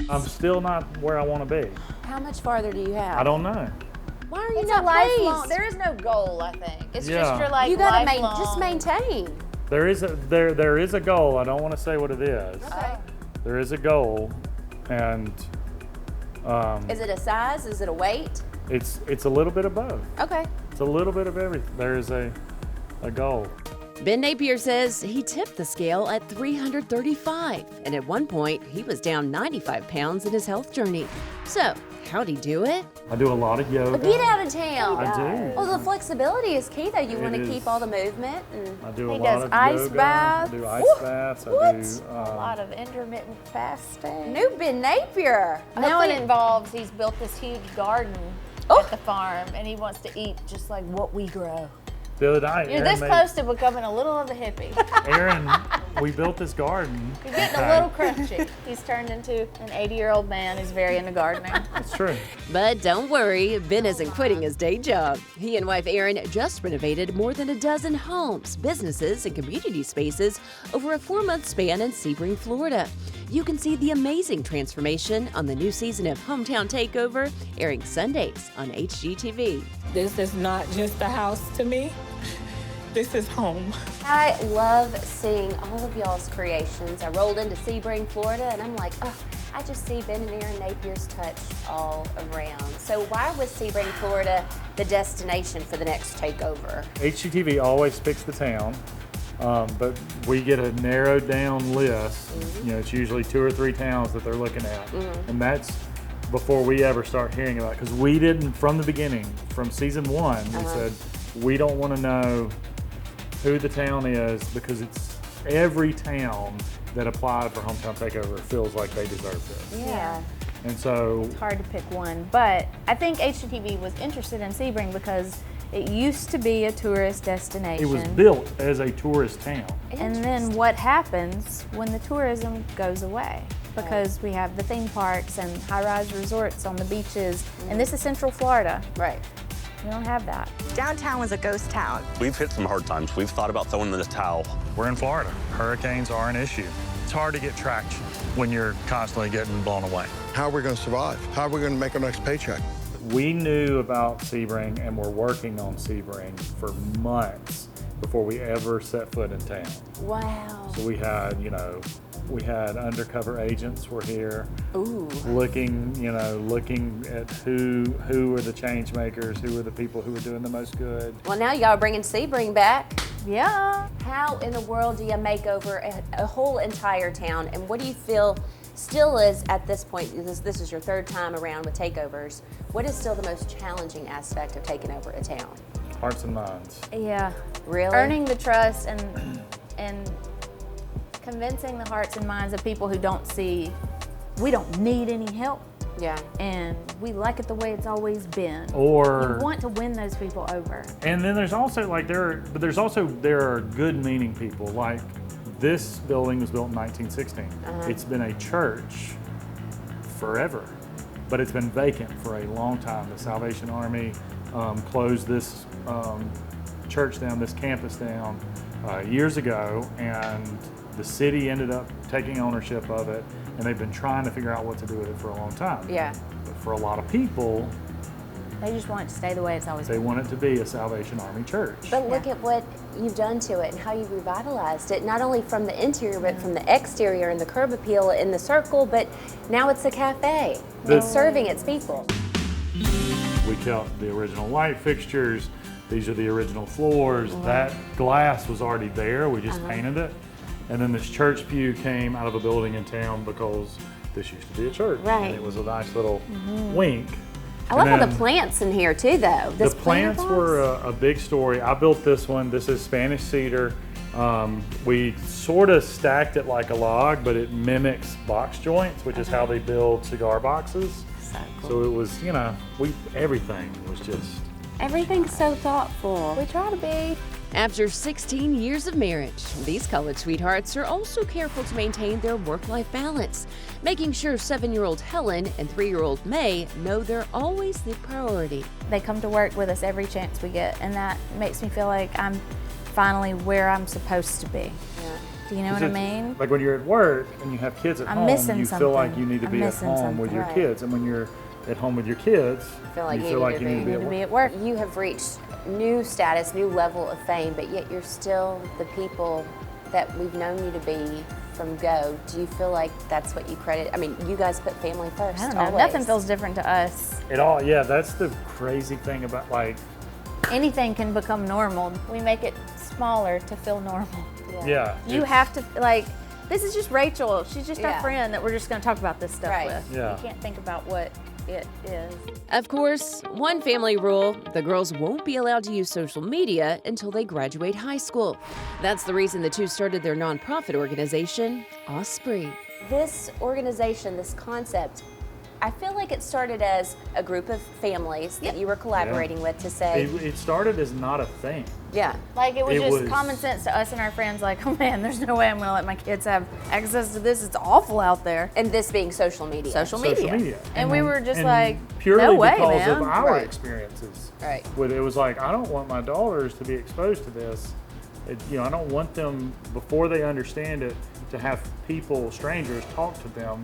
I'm still not where I want to be. How much farther do you have? I don't know. Why are you It's not a lifelong. pleased? There is no goal, I think. It's Yeah. just your like You gotta lifelong. just maintain. There is a goal. I don't want to say what it is. Okay. There is a goal, and Is it a size? Is it a weight? it's a little bit of both. Okay. It's a little bit of everything. There is a goal. Ben Napier says he tipped the scale at 335, and at one point he was down 95 pounds in his health journey. So, how'd he do it? I do a lot of yoga. Get out of town. I do. Well, the flexibility is key, though. You It want to is. keep all the movement. And I do a He lot does of ice yoga. baths. I do ice What? baths. I What? do. A lot of intermittent fasting. new Ben Napier. Now it Hopefully- involves he's built this huge garden Oh. at the farm, and he wants to eat just like what we grow. The other night, You're this close to becoming a little of a hippie. Erin, we built this garden. You're getting a little crunchy. He's turned into an 80-year-old man who's very into gardening. It's true. But don't worry, Ben isn't quitting his day job. He and wife Erin just renovated more than a dozen homes, businesses, and community spaces over a 4-month span in Sebring, Florida. You can see the amazing transformation on the new season of Hometown Takeover, airing Sundays on HGTV. This is not just a house to me. This is home. I love seeing all of y'all's creations. I rolled into Sebring, Florida, and I'm like, oh, I just see Ben and Erin Napier's touch all around. So why was Sebring, Florida the destination for the next takeover? HGTV always picks the town, but we get a narrowed down list. You know, it's usually 2 or 3 towns that they're looking at, and that's before we ever start hearing about it. Because we didn't, from the beginning, from season 1, we said we don't want to know who the town is, because it's every town that applied for Hometown Takeover feels like they deserve this. Yeah. And so It's hard to pick one, but I think HGTV was interested in Sebring because it used to be a tourist destination. it was built as a tourist town. And then what happens when the tourism goes away? Because we have the theme parks and high-rise resorts on the beaches, and this is Central Florida. Right. We don't have that. Downtown was a ghost town. We've hit some hard times. We've thought about throwing in the towel. We're in Florida. Hurricanes are an issue. It's hard to get traction when you're constantly getting blown away. How are we going to survive? How are we going to make our next paycheck? We knew about Sebring and were working on Sebring for months before we ever set foot in town. Wow. So we had, we had undercover agents were here Ooh. looking at who were the change makers, who were the people who were doing the most good. Well, now y'all are bringing Sebring back. Yeah. How in the world do you make over a whole entire town? And what do you feel still is, at this point, this is your 3rd time around with takeovers, what is still the most challenging aspect of taking over a town? Hearts and minds. Yeah. Really? Earning the trust and convincing the hearts and minds of people who don't see, we don't need any help, Yeah. and we like it the way it's always been. Or You want to win those people over. and then there's also there are good meaning people. Like, this building was built in 1916. It's been a church forever, but it's been vacant for a long time. The Salvation Army closed this church down, this campus down years ago, and the city ended up taking ownership of it, and they've been trying to figure out what to do with it for a long time. Yeah. But for a lot of people, They just want it to stay the way it's always they been. want it to be a Salvation Army church. But look at what you've done to it and how you've revitalized it, not only from the interior, but from the exterior and the curb appeal in the circle, but now it's a cafe. It's serving its people. We kept the original light fixtures. These are the original floors. That glass was already there. We just painted it. And then this church pew came out of a building in town because this used to be a church. Right. And it was a nice little wink. I love And all the then plants in here too, though. The plants were a big story. I built this one. This is Spanish cedar. We sort of stacked it like a log, but it mimics box joints, which is how they build cigar boxes. So cool. So it was, everything was just. Everything's so thoughtful. We try to be. After 16 years of marriage, these college sweethearts are also careful to maintain their work-life balance, making sure 7-year-old Helen and 3-year-old Mae know they're always the priority. They come to work with us every chance we get, and that makes me feel like I'm finally where I'm supposed to be. Yeah. Do you know what I mean? Like when you're at work and you have kids at I'm home, missing you feel like something. you need to I'm be at missing home with your Right. kids. And when you're at home with your kids, feel like you you feel need like to you need You need to to be be at work. at work. You have reached new status, new level of fame, but yet you're still the people that we've known you to be from go. Do you feel like that's what you credit? I mean, you guys put family first. I don't know. Always. Nothing feels different to us. It all, yeah, that's the crazy thing about like, Anything can become normal. We make it smaller to feel normal. yeah. You it's- have to, like, this is just Rachel. She's just Yeah. our friend that we're just going to talk about this stuff Right. with. Yeah. You can't think about what it is. Of course, one family rule, the girls won't be allowed to use social media until they graduate high school. That's the reason the two started their nonprofit organization, Osprey. This organization, this concept, I feel like it started as a group of families that you were collaborating with to say, It started as not a thing. yeah, Like, it was It just was- common sense to us and our friends, like, oh man, there's no way I'm going to let my kids have access to this. It's awful out there. and this being social media. Social Social media. And we were just and like, purely no way, because man. of our Right. experiences. Right. With it was like, I don't want my daughters to be exposed to this. I don't want them, before they understand it, to have people, strangers, talk to them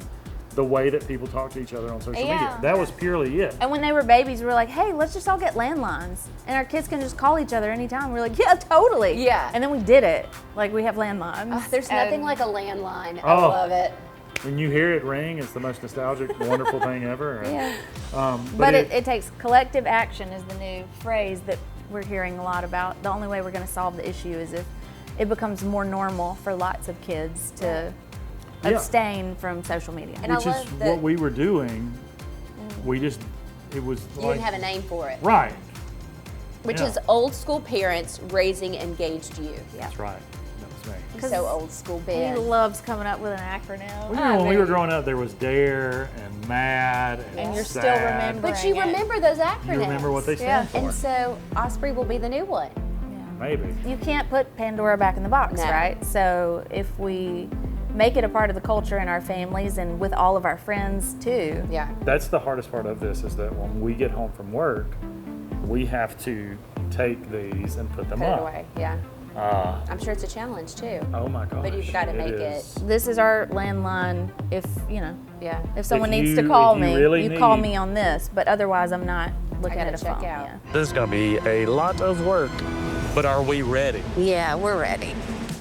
the way that people talk to each other on social Yeah. media. That was purely it. And when they were babies, we were like, hey, let's just all get landlines. And our kids can just call each other anytime. We're like, yeah, totally. Yeah. And then we did it. Like, we have landlines. There's nothing And like a landline. I Oh. love it. When you hear it ring, it's the most nostalgic, wonderful thing ever. Yeah. But But it takes collective action is the new phrase that we're hearing a lot about. The only way we're going to solve the issue is if it becomes more normal for lots of kids to Yeah. abstain from social media. And I which is love that what we were doing. We just, it was you like, didn't have a name for it, right. which Yeah. is old school parents raising engaged youth. That's right. That was me. You're so old school, He Ben. loves coming up with an acronym. Well, when we were growing up, there was Dare and Mad and you're still Sad. remembering. But you it. remember those acronyms. You remember what they Yeah. stand for? And so Osprey will be the new one. Maybe. You can't put Pandora back in the box, No. right? So if we make it a part of the culture in our families and with all of our friends too. Yeah. That's the hardest part of this is that when we get home from work, we have to take these and put them Put it up. away. Yeah. Uh, I'm sure it's a challenge too. oh my gosh. But you've got to make is. This is our landline if, Yeah. if someone If needs to you- call if you me, really you call need- me on this, but otherwise I'm not looking I at a gotta check phone. out. Yeah. This is going to be a lot of work, but are we ready? Yeah, we're ready.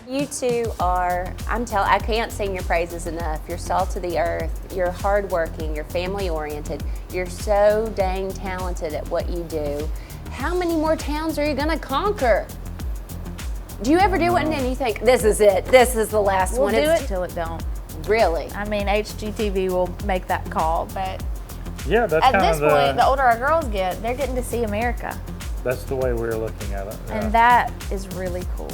You two are, I can't sing your praises enough. You're salt of the earth, you're hardworking, you're family oriented, you're so dang talented at what you do. How many more towns are you gonna conquer? Do you ever do it and then you think, this is it, this is the last We'll one? do It's it till it don't. Really? I mean, HGTV will make that call, but Yeah, that's at kind this of point, the older our girls get, they're getting to see America. that's the way we're looking at it. Yeah. And that is really cool.